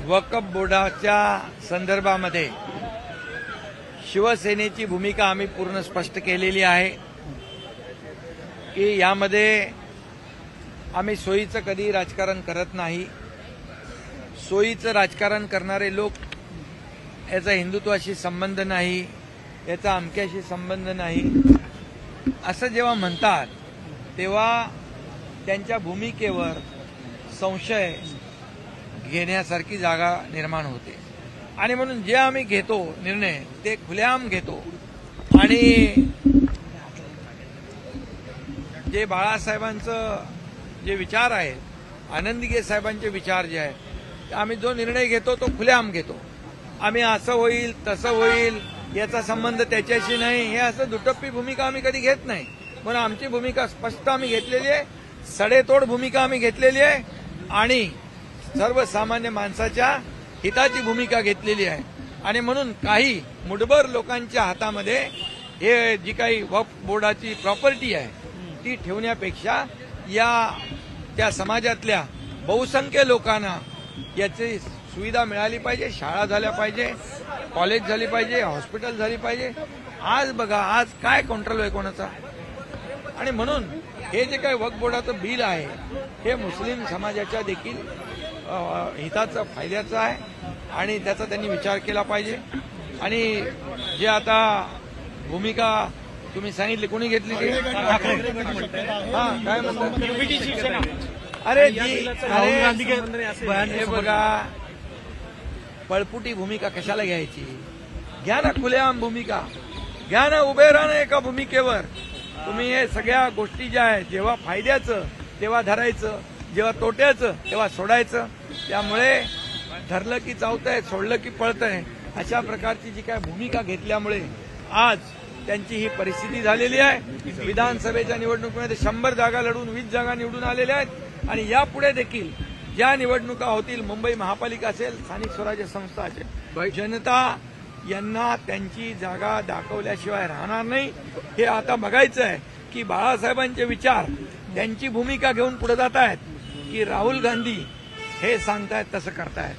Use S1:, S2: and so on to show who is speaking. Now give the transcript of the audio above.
S1: वक्फ बोर्डाच्या संदर्भामध्ये शिवसेनेची भूमिका आम्ही पूर्ण स्पष्ट केलेली आहे की यामध्ये आम्ही सोयीचं कधी राजकारण करत नाही. सोयीचं राजकारण करणारे लोक याचा हिंदुत्वाशी संबंध नाही, याचा अमक्याशी संबंध नाही असं जेव्हा म्हणतात तेव्हा त्यांच्या भूमिकेवर संशय घेण्यासारखी जागा निर्माण होते. आणि म्हणून जे आम्ही घेतो निर्णय ते खुलेआम घेतो. आणि जे बाळासाहेबांचं जे विचार आहेत, आनंदीगे साहेबांचे विचार जे आहेत, आम्ही जो निर्णय घेतो तो खुलेआम घेतो. आम्ही असं होईल तसं होईल याचा संबंध त्याच्याशी नाही, हे असं दुटप्पी भूमिका आम्ही कधी घेत नाही. म्हणून आमची भूमिका स्पष्ट आम्ही घेतलेली आहे, सडेतोड भूमिका आम्ही घेतलेली आहे आणि सर्वसामान्य माणसाच्या हिताची भूमिका घेतलेली आहे. आणि म्हणून काही मुठभर लोकांच्या हातामध्ये हे जी काही वक्फ बोर्डाची प्रॉपर्टी आहे ती ठेवण्यापेक्षा त्या समाजातल्या बहुसंख्य लोकांना याची सुविधा मिळाली पाहिजे. शाळा झाल्या पाहिजे, कॉलेज झाली पाहिजे, हॉस्पिटल झाली पाहिजे. आज बघा आज काय कंट्रोल आहे कोणाचा. आणि म्हणून हे जे काही वक्फ बोर्डाचं बिल आहे हे मुस्लिम समाजाच्या देखील हिताचं फायद्याचं आहे आणि त्याचा त्यांनी विचार केला पाहिजे. आणि जे आता भूमिका तुम्ही सांगितली कोणी घेतली ती काय म्हणतात अरे हे बघा पळपुटी भूमिका कशाला घ्यायची. घ्या ना खुलेआम भूमिका, घ्या ना, उभे राहा ना एका भूमिकेवर. तुम्ही हे सगळ्या गोष्टी ज्या आहेत जेव्हा फायद्याचं तेव्हा धरायचं, जेव्हा तोट्याचं तेव्हा सोडायचं. त्यामुळे धरलं की चावतंय, सोडलं की पळतंय, अशा प्रकारची जी काय भूमिका घेतल्यामुळे आज त्यांची ही परिस्थिती झालेली आहे. विधानसभेच्या निवडणुकीमध्ये 100 जागा लढून 20 जागा निवडून आलेल्या आहेत. आणि यापुढे देखील ज्या निवडणुका होतील, मुंबई महापालिका असेल, स्थानिक स्वराज्य संस्था असेल, जनता यांना त्यांची जागा दाखवल्याशिवाय राहणार नाही. हे आता बघायचं आहे की बाळासाहेबांचे विचार त्यांची भूमिका घेऊन पुढे जात आहेत की राहुल गांधी हे सांगतायत तसं करतायत.